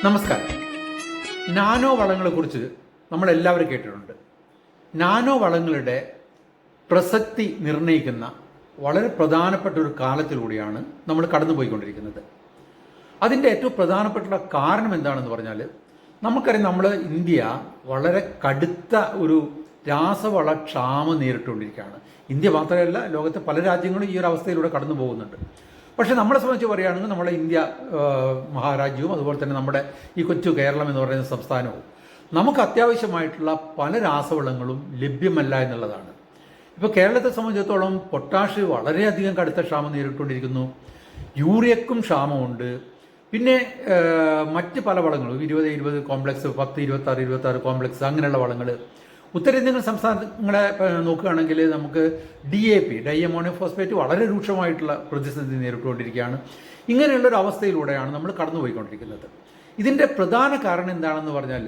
നമസ്കാരം. നാനോ വളങ്ങളെക്കുറിച്ച് നമ്മളെല്ലാവരും കേട്ടിട്ടുണ്ട്. നാനോ വളങ്ങളുടെ പ്രസക്തി നിർണ്ണയിക്കുന്ന വളരെ പ്രധാനപ്പെട്ട ഒരു കാലത്തിലൂടെയാണ് നമ്മൾ കടന്നുപോയിക്കൊണ്ടിരിക്കുന്നത്. അതിൻ്റെ ഏറ്റവും പ്രധാനപ്പെട്ട കാരണം എന്താണെന്ന് പറഞ്ഞാൽ, നമുക്കറിയാം നമ്മൾ ഇന്ത്യ വളരെ കടുത്ത ഒരു രാസവള ക്ഷാമം നേരിട്ടുകൊണ്ടിരിക്കുകയാണ്. ഇന്ത്യ മാത്രമല്ല, ലോകത്തെ പല രാജ്യങ്ങളും ഈ ഒരു അവസ്ഥയിലൂടെ കടന്നു പോകുന്നുണ്ട്. പക്ഷേ നമ്മളെ സംബന്ധിച്ച് പറയുകയാണെങ്കിൽ നമ്മുടെ ഇന്ത്യ മഹാരാജ്യവും അതുപോലെ തന്നെ നമ്മുടെ ഈ കൊച്ചു കേരളം എന്ന് പറയുന്ന സംസ്ഥാനവും നമുക്ക് അത്യാവശ്യമായിട്ടുള്ള പല രാസവളങ്ങളും ലഭ്യമല്ല എന്നുള്ളതാണ്. ഇപ്പോൾ കേരളത്തെ സംബന്ധിച്ചിടത്തോളം പൊട്ടാഷ് വളരെയധികം കടുത്ത ക്ഷാമം നേരിട്ടുകൊണ്ടിരിക്കുന്നു. യൂറിയക്കും ക്ഷാമമുണ്ട്. പിന്നെ മറ്റ് പല വളങ്ങളും 20 കോംപ്ലക്സ്, 10, 26 കോംപ്ലക്സ്, അങ്ങനെയുള്ള വളങ്ങൾ. ഉത്തരേന്ത്യൻ സംസ്ഥാനങ്ങളെ നോക്കുകയാണെങ്കിൽ നമുക്ക് DAP, ഡൈഅമോണിയം ഫോസ്ഫേറ്റ്, വളരെ രൂക്ഷമായിട്ടുള്ള പ്രതിസന്ധി നേരിട്ടുകൊണ്ടിരിക്കുകയാണ്. ഇങ്ങനെയുള്ളൊരു അവസ്ഥയിലൂടെയാണ് നമ്മൾ കടന്നുപോയിക്കൊണ്ടിരിക്കുന്നത്. ഇതിൻ്റെ പ്രധാന കാരണം എന്താണെന്ന് പറഞ്ഞാൽ,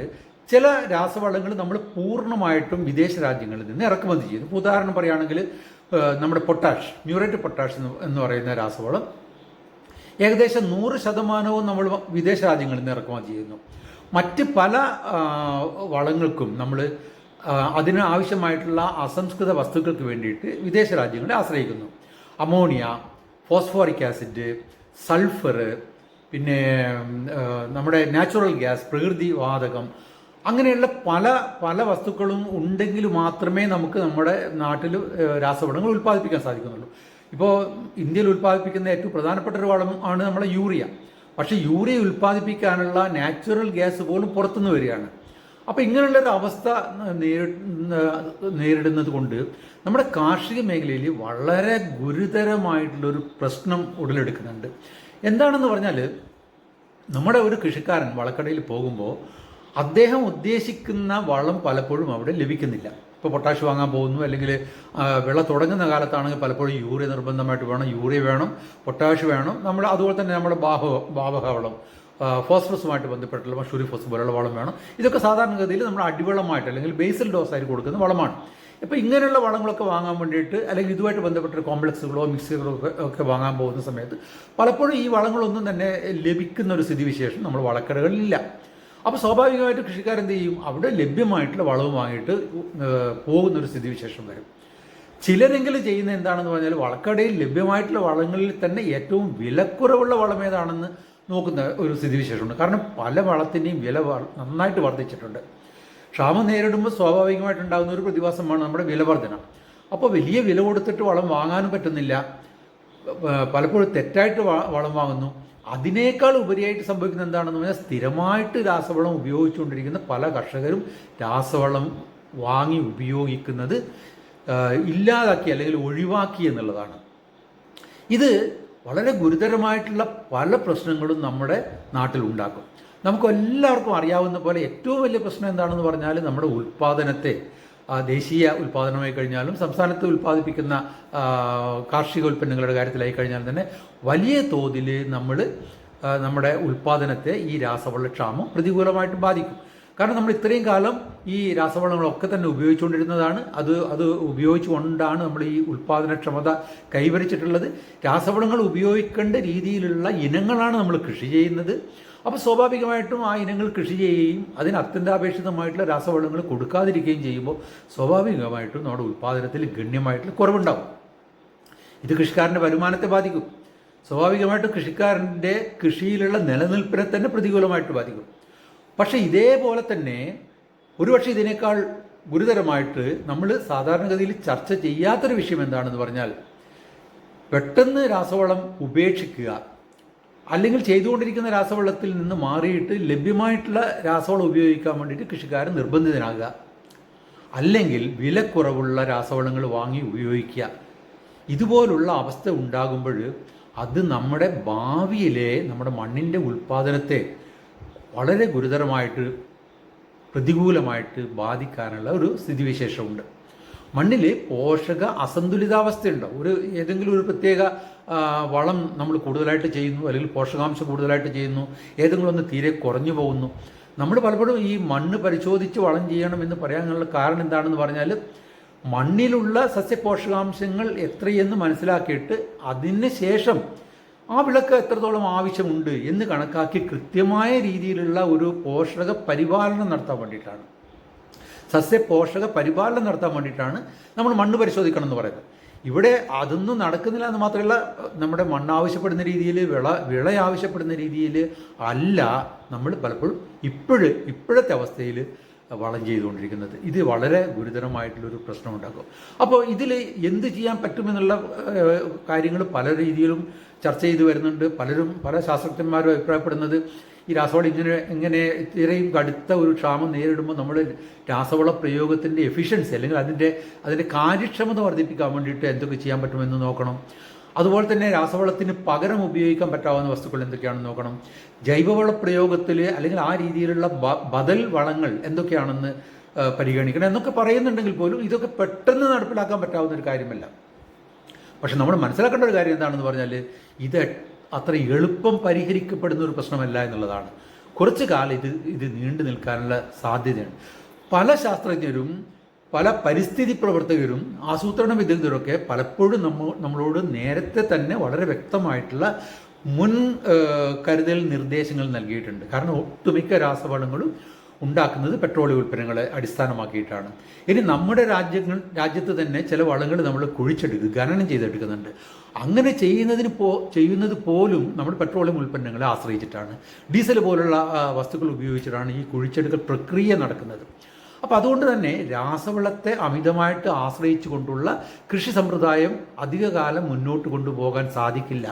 ചില രാസവളങ്ങൾ നമ്മൾ പൂർണ്ണമായിട്ടും വിദേശ രാജ്യങ്ങളിൽ നിന്ന് ഇറക്കുമതി ചെയ്യുന്നു. ഇപ്പോൾ ഉദാഹരണം പറയുകയാണെങ്കിൽ നമ്മുടെ പൊട്ടാഷ്, മ്യൂറേറ്റ് പൊട്ടാഷ് എന്ന് പറയുന്ന രാസവളം ഏകദേശം 100% നമ്മൾ വിദേശ രാജ്യങ്ങളിൽ നിന്ന് ഇറക്കുമതി ചെയ്യുന്നു. മറ്റ് പല വളങ്ങൾക്കും നമ്മൾ അതിന് ആവശ്യമായിട്ടുള്ള അസംസ്കൃത വസ്തുക്കൾക്ക് വേണ്ടിയിട്ട് വിദേശ രാജ്യങ്ങളെ ആശ്രയിക്കുന്നു. അമോണിയ, ഫോസ്ഫോറിക് ആസിഡ്, സൾഫർ, പിന്നെ നമ്മുടെ നാച്ചുറൽ ഗ്യാസ്, പ്രകൃതി വാതകം, അങ്ങനെയുള്ള പല പല വസ്തുക്കളും ഉണ്ടെങ്കിൽ മാത്രമേ നമുക്ക് നമ്മുടെ നാട്ടിൽ രാസവളങ്ങൾ ഉൽപ്പാദിപ്പിക്കാൻ സാധിക്കുന്നുള്ളൂ. ഇപ്പോൾ ഇന്ത്യയിൽ ഉൽപ്പാദിപ്പിക്കുന്ന ഏറ്റവും പ്രധാനപ്പെട്ട ഒരു വളം ആണ് നമ്മളെ യൂറിയ. പക്ഷേ യൂറിയ ഉൽപ്പാദിപ്പിക്കാനുള്ള നാച്ചുറൽ ഗ്യാസ് പോലും പുറത്തുനിന്ന് വരികയാണ്. അപ്പോൾ ഇങ്ങനെയുള്ളൊരു അവസ്ഥ നേരിടുന്നത് കൊണ്ട് നമ്മുടെ കാർഷിക മേഖലയിൽ വളരെ ഗുരുതരമായിട്ടുള്ളൊരു പ്രശ്നം ഉടലെടുക്കുന്നുണ്ട്. എന്താണെന്ന് പറഞ്ഞാൽ, നമ്മുടെ ഒരു കൃഷിക്കാരൻ വളക്കടയിൽ പോകുമ്പോൾ അദ്ദേഹം ഉദ്ദേശിക്കുന്ന വളം പലപ്പോഴും അവിടെ ലഭിക്കുന്നില്ല. ഇപ്പോൾ പൊട്ടാഷ് വാങ്ങാൻ പോകുന്നു, അല്ലെങ്കിൽ വിള തുടങ്ങുന്ന കാലത്താണെങ്കിൽ പലപ്പോഴും യൂറിയ നിർബന്ധമായിട്ട് വേണം, യൂറിയ വേണം, പൊട്ടാഷ് വേണം. അതുപോലെ തന്നെ നമ്മുടെ ബാവക വളം, ഫോസ്ഫറസുമായിട്ട് ബന്ധപ്പെട്ടുള്ള ഷൂരിഫോസ് പോലുള്ള വളം വേണം. ഇതൊക്കെ സാധാരണഗതിയിൽ നമ്മൾ അടിവളമായിട്ട് അല്ലെങ്കിൽ ബേസൽ ഡോസായിട്ട് കൊടുക്കുന്ന വളമാണ്. ഇപ്പോൾ ഇങ്ങനെയുള്ള വളങ്ങളൊക്കെ വാങ്ങാൻ വേണ്ടിയിട്ട്, അല്ലെങ്കിൽ ഇതുമായിട്ട് ബന്ധപ്പെട്ട കോംപ്ലക്സുകളോ മിക്സുകളോ ഒക്കെ വാങ്ങാൻ പോകുന്ന സമയത്ത് പലപ്പോഴും ഈ വളങ്ങളൊന്നും തന്നെ ലഭിക്കുന്ന ഒരു സ്ഥിതിവിശേഷം നമ്മൾ വളക്കടകളിലില്ല. അപ്പോൾ സ്വാഭാവികമായിട്ട് കൃഷിക്കാരെന്ത് ചെയ്യും? അവിടെ ലഭ്യമായിട്ടുള്ള വളവും വാങ്ങിയിട്ട് പോകുന്നൊരു സ്ഥിതിവിശേഷം വരും. ചിലരെങ്കിലും ചെയ്യുന്ന എന്താണെന്ന് പറഞ്ഞാൽ, വളക്കടയിൽ ലഭ്യമായിട്ടുള്ള വളങ്ങളിൽ തന്നെ ഏറ്റവും വിലക്കുറവുള്ള വളം ഏതാണെന്ന് നോക്കുന്ന ഒരു സ്ഥിതിവിശേഷമുണ്ട്. കാരണം പല വളത്തിൻ്റെയും വില നന്നായിട്ട് വർദ്ധിച്ചിട്ടുണ്ട്. ക്ഷാമം നേരിടുമ്പോൾ സ്വാഭാവികമായിട്ടുണ്ടാകുന്ന ഒരു പ്രതിഭാസമാണ് നമ്മുടെ വിലവർധന. അപ്പോൾ വലിയ വില കൊടുത്തിട്ട് വളം വാങ്ങാനും പറ്റുന്നില്ല. പലപ്പോഴും തെറ്റായിട്ട് വളം വാങ്ങുന്നു. അതിനേക്കാൾ ഉപരിയായിട്ട് സംഭവിക്കുന്നത് എന്താണെന്ന് പറഞ്ഞാൽ, സ്ഥിരമായിട്ട് രാസവളം ഉപയോഗിച്ചുകൊണ്ടിരിക്കുന്ന പല കർഷകരും രാസവളം വാങ്ങി ഉപയോഗിക്കുന്നത് ഇല്ലാതാക്കി അല്ലെങ്കിൽ ഒഴിവാക്കി എന്നുള്ളതാണ്. ഇത് വളരെ ഗുരുതരമായിട്ടുള്ള പല പ്രശ്നങ്ങളും നമ്മുടെ നാട്ടിലുണ്ടാക്കും. നമുക്കെല്ലാവർക്കും അറിയാവുന്ന പോലെ ഏറ്റവും വലിയ പ്രശ്നം എന്താണെന്ന് പറഞ്ഞാൽ, നമ്മുടെ ഉൽപ്പാദനത്തെ, ദേശീയ ഉൽപ്പാദനമായി കഴിഞ്ഞാലും സംസ്ഥാനത്ത് ഉൽപ്പാദിപ്പിക്കുന്ന കാർഷിക ഉൽപ്പന്നങ്ങളുടെ കാര്യത്തിലായി കഴിഞ്ഞാൽ തന്നെ വലിയ തോതിൽ നമ്മുടെ ഉൽപ്പാദനത്തെ ഈ രാസവളക്ഷാമം പ്രതികൂലമായിട്ട് ബാധിക്കും. കാരണം നമ്മൾ ഇത്രയും കാലം ഈ രാസവളങ്ങളൊക്കെ തന്നെ ഉപയോഗിച്ചുകൊണ്ടിരുന്നതാണ്. അത് ഉപയോഗിച്ചുകൊണ്ടാണ് നമ്മൾ ഈ ഉൽപ്പാദനക്ഷമത കൈവരിച്ചിട്ടുള്ളത്. രാസവളങ്ങൾ ഉപയോഗിക്കേണ്ട രീതിയിലുള്ള ഇനങ്ങളാണ് നമ്മൾ കൃഷി ചെയ്യുന്നത്. അപ്പോൾ സ്വാഭാവികമായിട്ടും ആ ഇനങ്ങൾ കൃഷി ചെയ്യുകയും അതിന് അത്യന്താപേക്ഷിതമായിട്ടുള്ള രാസവളങ്ങൾ കൊടുക്കാതിരിക്കുകയും ചെയ്യുമ്പോൾ സ്വാഭാവികമായിട്ടും നമ്മുടെ ഉൽപ്പാദനത്തിൽ ഗണ്യമായിട്ടുള്ള കുറവുണ്ടാകും. ഇത് കൃഷിക്കാരൻ്റെ വരുമാനത്തെ ബാധിക്കും. സ്വാഭാവികമായിട്ടും കൃഷിക്കാരൻ്റെ കൃഷിയിലുള്ള നിലനിൽപ്പിനെ തന്നെ പ്രതികൂലമായിട്ട് ബാധിക്കും. പക്ഷേ ഇതേപോലെ തന്നെ ഒരുപക്ഷെ ഇതിനേക്കാൾ ഗുരുതരമായിട്ട് നമ്മൾ സാധാരണഗതിയിൽ ചർച്ച ചെയ്യാത്തൊരു വിഷയം എന്താണെന്ന് പറഞ്ഞാൽ, പെട്ടെന്ന് രാസവളം ഉപേക്ഷിക്കുക, അല്ലെങ്കിൽ ചെയ്തുകൊണ്ടിരിക്കുന്ന രാസവളത്തിൽ നിന്ന് മാറിയിട്ട് ലഭ്യമായിട്ടുള്ള രാസവളം ഉപയോഗിക്കാൻ വേണ്ടിയിട്ട് കൃഷിക്കാരൻ നിർബന്ധിതനാകുക, അല്ലെങ്കിൽ വിലക്കുറവുള്ള രാസവളങ്ങൾ വാങ്ങി ഉപയോഗിക്കുക. ഇതുപോലുള്ള അവസ്ഥ ഉണ്ടാകുമ്പോൾ അത് നമ്മുടെ ഭാവിയിലെ നമ്മുടെ മണ്ണിൻ്റെ ഉൽപ്പാദനത്തെ വളരെ ഗുരുതരമായിട്ട് പ്രതികൂലമായിട്ട് ബാധിക്കാനുള്ള ഒരു സ്ഥിതിവിശേഷമുണ്ട്. മണ്ണിൽ പോഷക അസന്തുലിതാവസ്ഥയുണ്ടോ? ഏതെങ്കിലും ഒരു പ്രത്യേക വളം നമ്മൾ കൂടുതലായിട്ട് ചെയ്യുന്നു, അല്ലെങ്കിൽ പോഷകാംശം കൂടുതലായിട്ട് ചെയ്യുന്നു, ഏതെങ്കിലും ഒന്ന് തീരെ കുറഞ്ഞു പോകുന്നു. നമ്മൾ പലപ്പോഴും ഈ മണ്ണ് പരിശോധിച്ച് വളം ചെയ്യണമെന്ന് പറയാനുള്ള കാരണം എന്താണെന്ന് പറഞ്ഞാൽ, മണ്ണിലുള്ള സസ്യപോഷകാംശങ്ങൾ എത്രയെന്ന് മനസ്സിലാക്കിയിട്ട് അതിന് ശേഷം ആ വിളക്ക് എത്രത്തോളം ആവശ്യമുണ്ട് എന്ന് കണക്കാക്കി കൃത്യമായ രീതിയിലുള്ള ഒരു പോഷക പരിപാലനം നടത്താൻ വേണ്ടിയിട്ടാണ്, സസ്യ പോഷക പരിപാലനം നടത്താൻ വേണ്ടിയിട്ടാണ് നമ്മൾ മണ്ണ് പരിശോധിക്കണം എന്ന് പറയുന്നത്. ഇവിടെ അതൊന്നും നടക്കുന്നില്ല എന്ന് മാത്രമല്ല, നമ്മുടെ മണ്ണ് ആവശ്യപ്പെടുന്ന രീതിയിൽ, വിള ആവശ്യപ്പെടുന്ന രീതിയിൽ അല്ല നമ്മൾ പലപ്പോഴും ഇപ്പോഴത്തെ അവസ്ഥയിൽ വളം ചെയ്തുകൊണ്ടിരിക്കുന്നത്. ഇത് വളരെ ഗുരുതരമായിട്ടുള്ളൊരു പ്രശ്നമുണ്ടാക്കും. അപ്പോൾ ഇതിൽ എന്ത് ചെയ്യാൻ പറ്റുമെന്നുള്ള കാര്യങ്ങൾ പല രീതിയിലും ചർച്ച ചെയ്തു വരുന്നുണ്ട്. പല ശാസ്ത്രജ്ഞന്മാരും അഭിപ്രായപ്പെടുന്നത് ഈ രാസവളം ഇങ്ങനെ ഇത്രയും കടുത്ത ഒരു ക്ഷാമം നേരിടുമ്പോൾ നമ്മൾ രാസവള പ്രയോഗത്തിൻ്റെ എഫിഷ്യൻസി അല്ലെങ്കിൽ അതിൻ്റെ കാര്യക്ഷമത വർദ്ധിപ്പിക്കാൻ വേണ്ടിയിട്ട് എന്തൊക്കെ ചെയ്യാൻ പറ്റുമെന്ന് നോക്കണം. അതുപോലെ തന്നെ രാസവളത്തിന് പകരം ഉപയോഗിക്കാൻ പറ്റാവുന്ന വസ്തുക്കൾ എന്തൊക്കെയാണെന്ന് നോക്കണം. ജൈവവള പ്രയോഗത്തിൽ അല്ലെങ്കിൽ ആ രീതിയിലുള്ള ബദൽ വളങ്ങൾ എന്തൊക്കെയാണെന്ന് പരിഗണിക്കണം എന്നൊക്കെ പറയുന്നുണ്ടെങ്കിൽ പോലും ഇതൊക്കെ പെട്ടെന്ന് നടപ്പിലാക്കാൻ പറ്റാവുന്ന ഒരു കാര്യമല്ല. പക്ഷെ നമ്മൾ മനസ്സിലാക്കേണ്ട ഒരു കാര്യം എന്താണെന്ന് പറഞ്ഞാൽ ഇത് അത്ര എളുപ്പം പരിഹരിക്കപ്പെടുന്ന ഒരു പ്രശ്നമല്ല എന്നുള്ളതാണ്. കുറച്ച് കാലം ഇത് നീണ്ടു നിൽക്കാനുള്ള സാധ്യതയാണ്. പല ശാസ്ത്രജ്ഞരും പല പരിസ്ഥിതി പ്രവർത്തകരും ആസൂത്രണ വിദഗ്ധരൊക്കെ പലപ്പോഴും നമ്മളോട് നേരത്തെ തന്നെ വളരെ വ്യക്തമായിട്ടുള്ള മുൻ കരുതൽ നിർദ്ദേശങ്ങൾ നൽകിയിട്ടുണ്ട്. കാരണം ഒട്ടുമിക്ക രാസവളങ്ങളും ഉണ്ടാക്കുന്നത് പെട്രോളിയം ഉൽപ്പന്നങ്ങളെ അടിസ്ഥാനമാക്കിയിട്ടാണ്. ഇനി നമ്മുടെ രാജ്യത്ത് തന്നെ ചില വളങ്ങൾ നമ്മൾ കുഴിച്ചെടുക്കുക, ഖനനം ചെയ്തെടുക്കുന്നുണ്ട്. അങ്ങനെ ചെയ്യുന്നത് പോലും നമ്മൾ പെട്രോളിയം ഉൽപ്പന്നങ്ങളെ ആശ്രയിച്ചിട്ടാണ്. ഡീസൽ പോലുള്ള വസ്തുക്കൾ ഉപയോഗിച്ചിട്ടാണ് ഈ കുഴിച്ചെടുക്കൽ പ്രക്രിയ നടക്കുന്നത്. അപ്പോൾ അതുകൊണ്ട് തന്നെ രാസവളത്തെ അമിതമായിട്ട് ആശ്രയിച്ചു കൊണ്ടുള്ള കൃഷി സമ്പ്രദായം അധികകാലം മുന്നോട്ട് കൊണ്ടുപോകാൻ സാധിക്കില്ല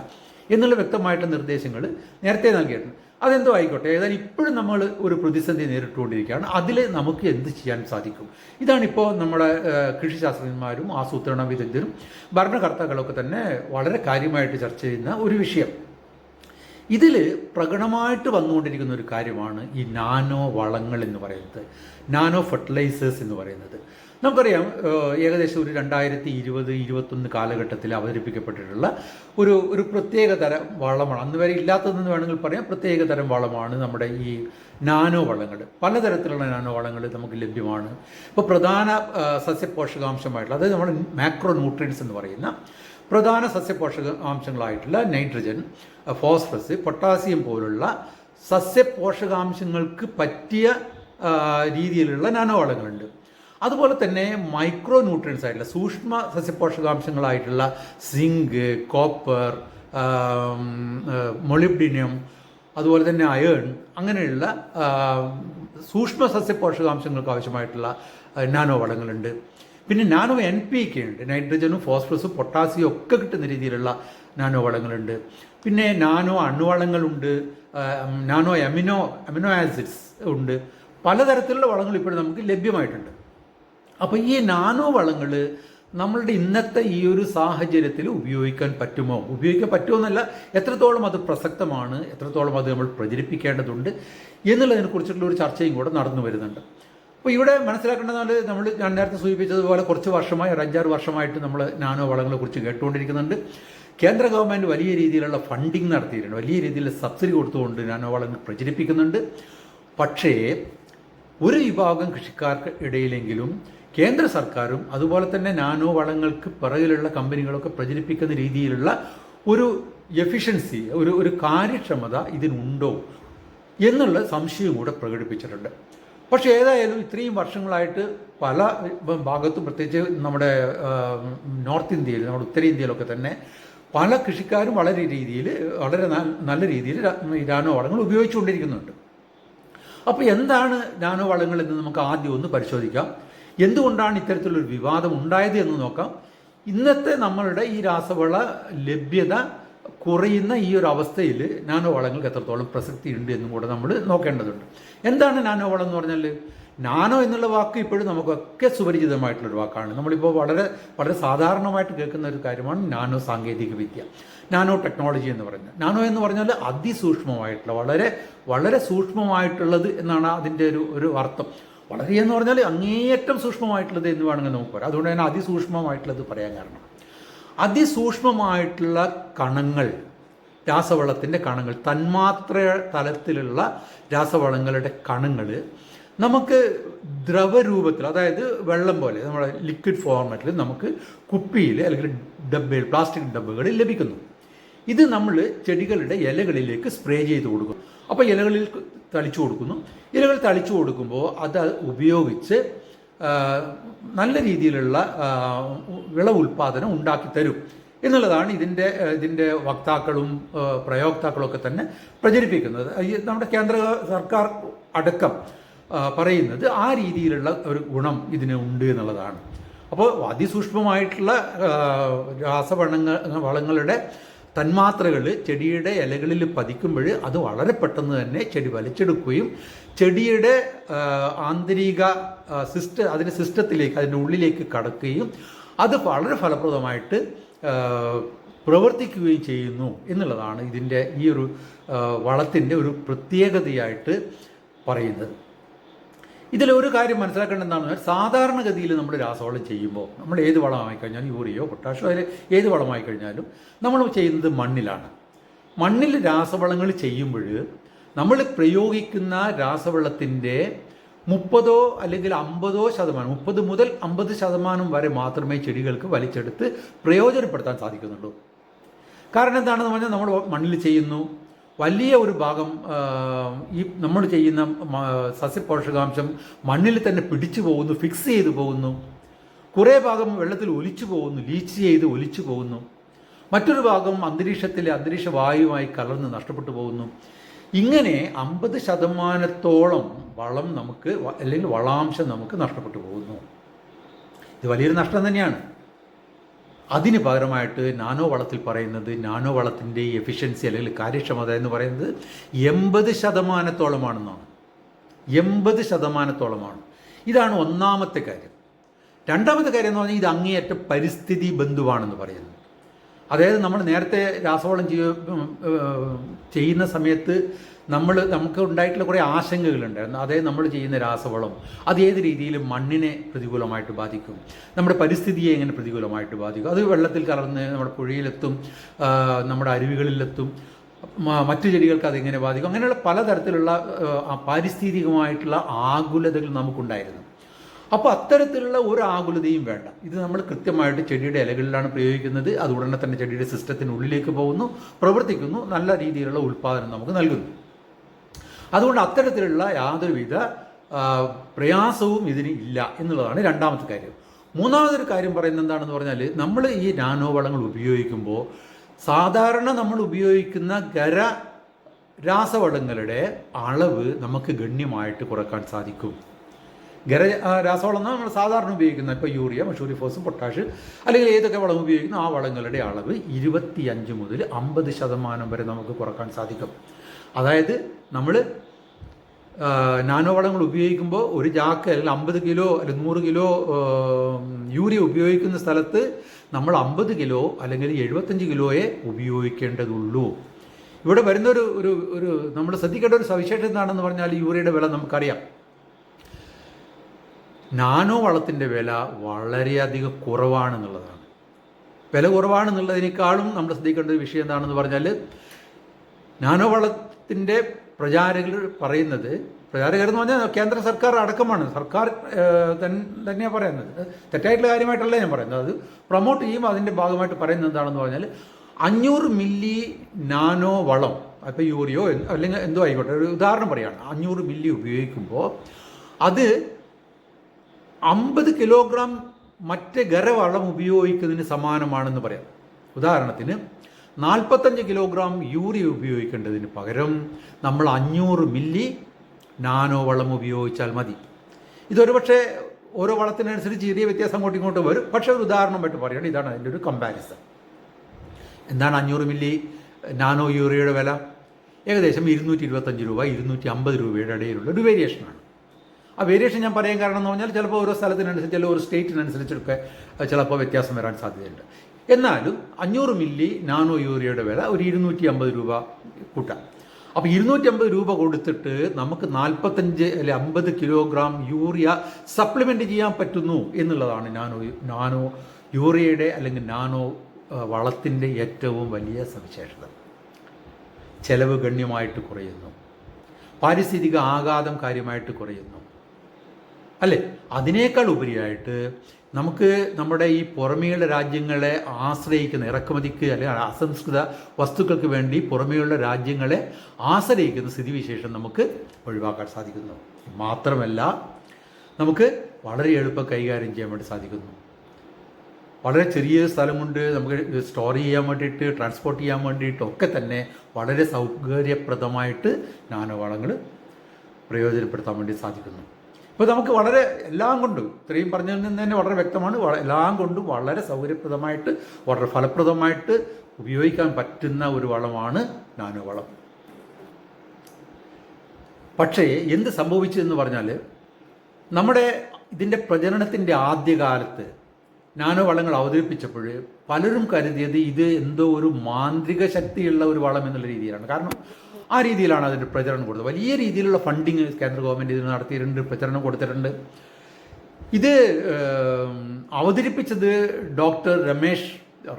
എന്നുള്ള വ്യക്തമായിട്ടുള്ള നിർദ്ദേശങ്ങൾ നേരത്തെ നൽകിയിട്ടുണ്ട്. അതെന്തോ ആയിക്കോട്ടെ, ഏതായാലും ഇപ്പോഴും നമ്മൾ ഒരു പ്രതിസന്ധി നേരിട്ടുകൊണ്ടിരിക്കുകയാണ്. അതിൽ നമുക്ക് എന്ത് ചെയ്യാൻ സാധിക്കും? ഇതാണിപ്പോൾ നമ്മുടെ കൃഷി ശാസ്ത്രജ്ഞന്മാരും ആസൂത്രണ വിദഗ്ധരും ഭരണകർത്താക്കളൊക്കെ തന്നെ വളരെ കാര്യമായിട്ട് ചർച്ച ചെയ്യുന്ന ഒരു വിഷയം. ഇതിൽ പ്രകടമായിട്ട് വന്നുകൊണ്ടിരിക്കുന്ന ഒരു കാര്യമാണ് ഈ നാനോ വളങ്ങൾ എന്ന് പറയുന്നത്, നാനോ ഫെർട്ടിലൈസേഴ്സ് എന്ന് പറയുന്നത്. നമുക്കറിയാം, ഏകദേശം ഒരു 2020-21 കാലഘട്ടത്തിൽ അവതരിപ്പിക്കപ്പെട്ടിട്ടുള്ള ഒരു പ്രത്യേക തരം വളമാണ്. അന്ന് വരെ ഇല്ലാത്തതെന്ന് വേണമെങ്കിൽ പറയാം. പ്രത്യേക തരം വളമാണ് നമ്മുടെ ഈ നാനോ വളങ്ങൾ. പലതരത്തിലുള്ള നാനോ വളങ്ങൾ നമുക്ക് ലഭ്യമാണ്. ഇപ്പോൾ പ്രധാന സസ്യപോഷകാംശമായിട്ടുള്ള, അതായത് നമ്മൾ മാക്രോ ന്യൂട്രിയൻസ് എന്ന് പറയുന്ന പ്രധാന സസ്യപോഷകാംശങ്ങളായിട്ടുള്ള നൈട്രജൻ, ഫോസ്ഫറസ്, പൊട്ടാസ്യം പോലുള്ള സസ്യപോഷകാംശങ്ങൾക്ക് പറ്റിയ രീതിയിലുള്ള നാനോ വളങ്ങളുണ്ട്. അതുപോലെ തന്നെ മൈക്രോ ന്യൂട്രിയൻസ് ആയിട്ടുള്ള സൂക്ഷ്മ സസ്യപോഷകാംശങ്ങളായിട്ടുള്ള സിങ്ക്, കോപ്പർ, മൊളിബ്ഡിനം, അതുപോലെ തന്നെ അയേൺ, അങ്ങനെയുള്ള സൂക്ഷ്മ സസ്യപോഷകാംശങ്ങൾക്ക് ആവശ്യമായിട്ടുള്ള നാനോ വളങ്ങളുണ്ട്. പിന്നെ നാനോ NPK ഉണ്ട്, നൈട്രജനും ഫോസ്ഫറസും പൊട്ടാസ്യം ഒക്കെ കിട്ടുന്ന രീതിയിലുള്ള നാനോ വളങ്ങളുണ്ട്. പിന്നെ നാനോ അണുവളങ്ങളുണ്ട്, നാനോ അമിനോ ആസിഡ്സ് ഉണ്ട്. പലതരത്തിലുള്ള വളങ്ങൾ ഇപ്പോൾ നമുക്ക് ലഭ്യമായിട്ടുണ്ട്. അപ്പോൾ ഈ നാനോ വളങ്ങൾ നമ്മളുടെ ഇന്നത്തെ ഈ ഒരു സാഹചര്യത്തിൽ ഉപയോഗിക്കാൻ പറ്റുമോ എന്നല്ല, എത്രത്തോളം അത് പ്രസക്തമാണ്, എത്രത്തോളം അത് നമ്മൾ പ്രചരിപ്പിക്കേണ്ടതുണ്ട് എന്നുള്ളതിനെക്കുറിച്ചിട്ടുള്ള ഒരു ചർച്ചയും കൂടെ നടന്നു വരുന്നുണ്ട്. അപ്പോൾ ഇവിടെ മനസ്സിലാക്കേണ്ടത് ഞാൻ നേരത്തെ സൂചിപ്പിച്ചതുപോലെ കുറച്ച് വർഷമായി, ഒരു 5-6 വർഷമായിട്ട് നമ്മൾ നാനോ വളങ്ങളെക്കുറിച്ച് കേട്ടുകൊണ്ടിരിക്കുന്നുണ്ട്. കേന്ദ്ര ഗവൺമെൻറ് വലിയ രീതിയിലുള്ള ഫണ്ടിങ് നടത്തിയിട്ടുണ്ട്, വലിയ രീതിയിലുള്ള സബ്സിഡി കൊടുത്തുകൊണ്ട് നാനോ വളങ്ങൾ പ്രചരിപ്പിക്കുന്നുണ്ട്. പക്ഷേ ഒരു വിഭാഗം കൃഷിക്കാർക്ക് ഇടയിലെങ്കിലും കേന്ദ്ര സർക്കാരും അതുപോലെ തന്നെ നാനോ വളങ്ങൾക്ക് പിറകിലുള്ള കമ്പനികളൊക്കെ പ്രചരിപ്പിക്കുന്ന രീതിയിലുള്ള ഒരു എഫിഷ്യൻസി, ഒരു കാര്യക്ഷമത ഇതിനുണ്ടോ എന്നുള്ള സംശയം കൂടെ പ്രകടിപ്പിച്ചിട്ടുണ്ട്. പക്ഷേ ഏതായാലും ഇത്രയും വർഷങ്ങളായിട്ട് പല ഭാഗത്തും, പ്രത്യേകിച്ച് നമ്മുടെ നോർത്ത് ഇന്ത്യയിൽ, നമ്മുടെ ഉത്തരേന്ത്യയിലൊക്കെ തന്നെ പല കൃഷിക്കാരും വളരെ നല്ല രീതിയിൽ നാനോ വളങ്ങൾ ഉപയോഗിച്ചുകൊണ്ടിരിക്കുന്നുണ്ട്. അപ്പോൾ എന്താണ് നാനോ വളങ്ങൾ എന്ന് നമുക്ക് ആദ്യം ഒന്ന് പരിശോധിക്കാം. എന്തുകൊണ്ടാണ് ഇത്തരത്തിലൊരു വിവാദം ഉണ്ടായത് എന്ന് നോക്കാം. ഇന്നത്തെ നമ്മളുടെ ഈ രാസവള ലഭ്യത കുറയുന്ന ഈ ഒരു അവസ്ഥയിൽ നാനോ വളങ്ങൾക്ക് എത്രത്തോളം പ്രസക്തി ഉണ്ട് എന്നും കൂടെ നമ്മൾ നോക്കേണ്ടതുണ്ട്. എന്താണ് നാനോ വളം എന്ന് പറഞ്ഞാൽ? നാനോ എന്നുള്ള വാക്ക് ഇപ്പോഴും നമുക്കൊക്കെ സുപരിചിതമായിട്ടുള്ളൊരു വാക്കാണ്. നമ്മളിപ്പോൾ വളരെ വളരെ സാധാരണമായിട്ട് കേൾക്കുന്ന ഒരു കാര്യമാണ് നാനോ സാങ്കേതിക വിദ്യ, നാനോ ടെക്നോളജി എന്ന് പറയുന്നത്. നാനോ എന്ന് പറഞ്ഞാൽ അതിസൂക്ഷ്മമായിട്ടുള്ള, വളരെ വളരെ സൂക്ഷ്മമായിട്ടുള്ളത് എന്നാണ് അതിൻ്റെ ഒരു അർത്ഥം. വളരെ എന്ന് പറഞ്ഞാൽ അങ്ങേയറ്റം സൂക്ഷ്മമായിട്ടുള്ളത് എന്ന് വേണമെങ്കിൽ നമുക്ക് പറയാം. അതുകൊണ്ട് തന്നെ അതിസൂക്ഷ്മമായിട്ടുള്ളത് പറയാൻ കാരണം, അതിസൂക്ഷ്മമായിട്ടുള്ള കണങ്ങൾ, രാസവളത്തിൻ്റെ കണങ്ങൾ, തന്മാത്ര തലത്തിലുള്ള രാസവളങ്ങളുടെ കണങ്ങൾ നമുക്ക് ദ്രവരൂപത്തിൽ, അതായത് വെള്ളം പോലെ നമ്മുടെ ലിക്വിഡ് ഫോർമാറ്റിൽ നമുക്ക് കുപ്പിയിൽ അല്ലെങ്കിൽ ഡബ്ബയിൽ, പ്ലാസ്റ്റിക് ഡബ്ബകളിൽ ലഭിക്കുന്നു. ഇത് നമ്മൾ ചെടികളുടെ ഇലകളിലേക്ക് സ്പ്രേ ചെയ്ത് കൊടുക്കും. അപ്പോൾ ഇലകളിൽ തളിച്ചു കൊടുക്കുന്നു. ഇലകൾ തളിച്ചു കൊടുക്കുമ്പോൾ അത് ഉപയോഗിച്ച് നല്ല രീതിയിലുള്ള വിള ഉൽപ്പാദനം ഉണ്ടാക്കി തരും എന്നുള്ളതാണ് ഇതിൻ്റെ വക്താക്കളും പ്രയോക്താക്കളും ഒക്കെ തന്നെ പ്രചരിപ്പിക്കുന്നത്. നമ്മുടെ കേന്ദ്ര സർക്കാർ അടക്കം പറയുന്നത് ആ രീതിയിലുള്ള ഒരു ഗുണം ഇതിന് ഉണ്ട് എന്നുള്ളതാണ്. അപ്പോൾ അതിസൂക്ഷ്മമായിട്ടുള്ള വളങ്ങളുടെ തന്മാത്രകൾ ചെടിയുടെ ഇലകളിൽ പതിക്കുമ്പോൾ അത് വളരെ പെട്ടെന്ന് തന്നെ ചെടി വലിച്ചെടുക്കുകയും ചെടിയുടെ ആന്തരിക അതിൻ്റെ സിസ്റ്റത്തിലേക്ക്, അതിൻ്റെ ഉള്ളിലേക്ക് കടക്കുകയും അത് വളരെ ഫലപ്രദമായിട്ട് പ്രവർത്തിക്കുകയും ചെയ്യുന്നു എന്നുള്ളതാണ് ഇതിൻ്റെ ഈ ഒരു വളത്തിൻ്റെ ഒരു പ്രത്യേകതയായിട്ട് പറയുന്നത്. ഇതിലൊരു കാര്യം മനസ്സിലാക്കേണ്ടത് എന്താണെന്ന് പറഞ്ഞാൽ, സാധാരണഗതിയിൽ നമ്മൾ രാസവളം ചെയ്യുമ്പോൾ നമ്മൾ ഏത് വളമായി കഴിഞ്ഞാലും യൂറിയോ പൊട്ടാഷോ അതിൽ ഏത് വളമായി കഴിഞ്ഞാലും നമ്മൾ ചെയ്യുന്നത് മണ്ണിലാണ്. മണ്ണിൽ രാസവളങ്ങൾ ചെയ്യുമ്പോൾ നമ്മൾ പ്രയോഗിക്കുന്ന രാസവളത്തിൻ്റെ 30 അല്ലെങ്കിൽ 50% 30 മുതൽ 50% വരെ മാത്രമേ ചെടികൾക്ക് വലിച്ചെടുത്ത് പ്രയോജനപ്പെടുത്താൻ സാധിക്കുന്നുള്ളൂ. കാരണം എന്താണെന്ന് പറഞ്ഞാൽ, നമ്മൾ മണ്ണിൽ ചെയ്യുന്നു, വലിയ ഒരു ഭാഗം ഈ നമ്മൾ ചെയ്യുന്ന സസ്യപോഷകാംശം മണ്ണിൽ തന്നെ പിടിച്ചു പോകുന്നു, ഫിക്സ് ചെയ്തു പോകുന്നു. കുറേ ഭാഗം വെള്ളത്തിൽ ഒലിച്ചു പോകുന്നു, ലീച്ച് ചെയ്ത് ഒലിച്ചു പോകുന്നു. മറ്റൊരു ഭാഗം അന്തരീക്ഷ വായുവുമായി കലർന്ന് നഷ്ടപ്പെട്ടു പോകുന്നു. ഇങ്ങനെ 50% വളം നമുക്ക്, അല്ലെങ്കിൽ വളാംശം നമുക്ക് നഷ്ടപ്പെട്ടു പോകുന്നു. ഇത് വലിയൊരു നഷ്ടം തന്നെയാണ്. അതിന് പകരമായിട്ട് നാനോ വളത്തിൽ പറയുന്നത്, നാനോ വളത്തിൻ്റെ എഫിഷ്യൻസി അല്ലെങ്കിൽ കാര്യക്ഷമത എന്ന് പറയുന്നത് 80%. 80%. ഇതാണ് ഒന്നാമത്തെ കാര്യം. രണ്ടാമത്തെ കാര്യം എന്ന് പറഞ്ഞാൽ, ഇത് അങ്ങേയറ്റം പരിസ്ഥിതി ബന്ധുവാണെന്ന് പറയുന്നത്. അതായത് നമ്മൾ നേരത്തെ രാസവളം ചെയ്യുന്ന സമയത്ത് നമുക്ക് ഉണ്ടായിട്ടുള്ള കുറേ ആശങ്കകളുണ്ടായിരുന്നു. അതായത് നമ്മൾ ചെയ്യുന്ന രാസവളം അത് ഏത് രീതിയിൽ മണ്ണിനെ പ്രതികൂലമായിട്ട് ബാധിക്കും, നമ്മുടെ പരിസ്ഥിതിയെ എങ്ങനെ പ്രതികൂലമായിട്ട് ബാധിക്കും, അത് വെള്ളത്തിൽ കലർന്ന് നമ്മുടെ പുഴയിലെത്തും, നമ്മുടെ അരുവികളിലെത്തും, മറ്റു ചെടികൾക്ക് അതെങ്ങനെ ബാധിക്കും, അങ്ങനെയുള്ള പലതരത്തിലുള്ള പാരിസ്ഥിതികമായിട്ടുള്ള ആകുലതകൾ നമുക്കുണ്ടായിരുന്നു. അപ്പോൾ അത്തരത്തിലുള്ള ഒരു ആകുലതയും വേണ്ട. ഇത് നമ്മൾ കൃത്യമായിട്ട് ചെടിയുടെ ഇലകളിലാണ് പ്രയോഗിക്കുന്നത്. അത് ഉടനെ തന്നെ ചെടിയുടെ സിസ്റ്റത്തിനുള്ളിലേക്ക് പോകുന്നു, പ്രവർത്തിക്കുന്നു, നല്ല രീതിയിലുള്ള ഉൽപ്പാദനം നമുക്ക് നൽകുന്നു. അതുകൊണ്ട് അത്തരത്തിലുള്ള യാതൊരുവിധ പ്രയാസവും ഇതിന് ഇല്ല എന്നുള്ളതാണ് രണ്ടാമത്തെ കാര്യം. മൂന്നാമതൊരു കാര്യം പറയുന്നത് എന്താണെന്ന് പറഞ്ഞാൽ, നമ്മൾ ഈ നാനോ വളങ്ങൾ ഉപയോഗിക്കുമ്പോൾ സാധാരണ നമ്മൾ ഉപയോഗിക്കുന്ന രാസവളങ്ങളുടെ അളവ് നമുക്ക് ഗണ്യമായിട്ട് കുറക്കാൻ സാധിക്കും. രാസവളം എന്നാൽ നമ്മൾ സാധാരണ ഉപയോഗിക്കുന്ന, ഇപ്പോൾ യൂറിയ, മഷൂരിഫോസ്, പൊട്ടാഷ് അല്ലെങ്കിൽ ഏതൊക്കെ വളം ഉപയോഗിക്കുന്നു ആ വളങ്ങളുടെ അളവ് 25 മുതൽ 50% വരെ നമുക്ക് കുറക്കാൻ സാധിക്കും. അതായത് നമ്മൾ നാനോ വളങ്ങൾ ഉപയോഗിക്കുമ്പോൾ ഒരു ചാക്ക് അല്ലെങ്കിൽ 50 കിലോ അല്ലെങ്കിൽ 100 കിലോ യൂറിയ ഉപയോഗിക്കുന്ന സ്ഥലത്ത് നമ്മൾ 50 കിലോ അല്ലെങ്കിൽ 75 കിലോയെ ഉപയോഗിക്കേണ്ടതുള്ളൂ. ഇവിടെ വരുന്ന ഒരു നമ്മൾ ശ്രദ്ധിക്കേണ്ട ഒരു സവിശേഷത എന്താണെന്ന് പറഞ്ഞാൽ, യൂറിയയുടെ വില നമുക്കറിയാം. നാനോ വളത്തിൻ്റെ വില വളരെയധികം കുറവാണെന്നുള്ളതാണ്. വില കുറവാണെന്നുള്ളതിനേക്കാളും നമ്മൾ ശ്രദ്ധിക്കേണ്ട ഒരു വിഷയം എന്താണെന്ന് പറഞ്ഞാൽ, നാനോ വളത്തിൻ്റെ പ്രചാരകർ എന്ന് പറഞ്ഞാൽ കേന്ദ്ര സർക്കാർ അടക്കമാണ്, സർക്കാർ തന്നെയാണ് പറയുന്നത്, തെറ്റായിട്ടുള്ള കാര്യമായിട്ടല്ല ഞാൻ പറയുന്നത്. അത് പ്രൊമോട്ട് ചെയ്യുമ്പോൾ അതിൻ്റെ ഭാഗമായിട്ട് പറയുന്നത് എന്താണെന്ന് പറഞ്ഞാൽ, 500 മില്ലി നാനോ വളം, ഇപ്പോൾ യൂറിയോ അല്ലെങ്കിൽ എന്തോ ആയിക്കോട്ടെ, ഒരു ഉദാഹരണം പറയുകയാണ്, 500 മില്ലി ഉപയോഗിക്കുമ്പോൾ അത് 50 കിലോഗ്രാം മറ്റ് ഖരവളം ഉപയോഗിക്കുന്നതിന് സമാനമാണെന്ന് പറയാം. ഉദാഹരണത്തിന് 45 കിലോഗ്രാം യൂറിയ ഉപയോഗിക്കേണ്ടതിന് പകരം നമ്മൾ 500 മില്ലി നാനോ വളം ഉപയോഗിച്ചാൽ മതി. ഇതൊരു പക്ഷേ ഓരോ വളത്തിനനുസരിച്ച് ചെറിയ വ്യത്യാസം അങ്ങോട്ടും ഇങ്ങോട്ടും വരും. പക്ഷേ ഒരു ഉദാഹരണമായിട്ട് പറയുകയാണ്, ഇതാണ് അതിൻ്റെ ഒരു കമ്പാരിസൺ. എന്താണ് 500 മില്ലി നാനോ യൂറിയയുടെ വില? ഏകദേശം 225 രൂപ 250 രൂപയുടെ ഇടയിലുള്ള ഒരു വേരിയേഷനാണ്. ആ വേരിയേഷൻ ഞാൻ പറയാൻ കാരണം എന്ന് പറഞ്ഞാൽ, ചിലപ്പോൾ ഓരോ സ്ഥലത്തിനനുസരിച്ച് അല്ലെങ്കിൽ ഒരു സ്റ്റേറ്റിനനുസരിച്ചൊക്കെ ചിലപ്പോൾ വ്യത്യാസം വരാൻ സാധ്യതയുണ്ട്. എന്നാലും 500 മില്ലി നാനോ യൂറിയയുടെ വില ഒരു 250 രൂപ കൂട്ടാം. അപ്പോൾ 250 രൂപ കൊടുത്തിട്ട് നമുക്ക് 45 അല്ലെങ്കിൽ 50 കിലോഗ്രാം യൂറിയ സപ്ലിമെൻറ്റ് ചെയ്യാൻ പറ്റുന്നു എന്നുള്ളതാണ് നാനോ യൂറിയയുടെ അല്ലെങ്കിൽ നാനോ വളത്തിൻ്റെ ഏറ്റവും വലിയ സവിശേഷത. ചെലവ് ഗണ്യമായിട്ട് കുറയുന്നു, പാരിസ്ഥിതിക ആഘാതം കാര്യമായിട്ട് കുറയുന്നു. അല്ലേ? അതിനേക്കാൾ ഉപരിയായിട്ട് നമുക്ക് നമ്മുടെ ഈ പുറമേയുള്ള രാജ്യങ്ങളെ ആശ്രയിക്കുന്ന ഇറക്കുമതിക്ക് അല്ലെങ്കിൽ അസംസ്കൃത വസ്തുക്കൾക്ക് വേണ്ടി പുറമേയുള്ള രാജ്യങ്ങളെ ആശ്രയിക്കുന്ന സ്ഥിതിവിശേഷം നമുക്ക് ഒഴിവാക്കാൻ സാധിക്കുന്നു. മാത്രമല്ല നമുക്ക് വളരെ എളുപ്പം കൈകാര്യം ചെയ്യാൻ വേണ്ടി സാധിക്കുന്നു. വളരെ ചെറിയ സ്ഥലം കൊണ്ട് നമുക്ക് സ്റ്റോർ ചെയ്യാൻ വേണ്ടിയിട്ട്, ട്രാൻസ്പോർട്ട് ചെയ്യാൻ വേണ്ടിയിട്ടൊക്കെ തന്നെ വളരെ സൗകര്യപ്രദമായിട്ട് നാനോ വളങ്ങൾ പ്രയോജനപ്പെടുത്താൻ വേണ്ടി സാധിക്കുന്നു. ഇപ്പോൾ നമുക്ക് വളരെ എല്ലാം കൊണ്ടും, ഇത്രയും പറഞ്ഞതിൽ നിന്ന് തന്നെ വളരെ വ്യക്തമാണ്, എല്ലാം കൊണ്ടും വളരെ സൗകര്യപ്രദമായിട്ട് വളരെ ഫലപ്രദമായിട്ട് ഉപയോഗിക്കാൻ പറ്റുന്ന ഒരു വളമാണ് നാനോ വളം. പക്ഷേ എന്ത് സംഭവിച്ചു എന്ന് പറഞ്ഞാൽ, നമ്മുടെ ഇതിൻ്റെ പ്രചരണത്തിൻ്റെ ആദ്യകാലത്ത് നാനോ വളങ്ങൾ അവതരിപ്പിച്ചപ്പോൾ പലരും കരുതിയത് ഇത് എന്തോ ഒരു മാന്ത്രിക ശക്തിയുള്ള ഒരു വളം എന്നുള്ള രീതിയിലാണ്. കാരണം ആ രീതിയിലാണ് അതിൻ്റെ പ്രചരണം കൊടുത്തത്. വലിയ രീതിയിലുള്ള ഫണ്ടിങ് കേന്ദ്ര ഗവൺമെൻറ് ഇതിന് നടത്തിയിട്ടുണ്ട്, പ്രചരണം കൊടുത്തിട്ടുണ്ട്. ഇത് അവതരിപ്പിച്ചത് ഡോക്ടർ രമേശ്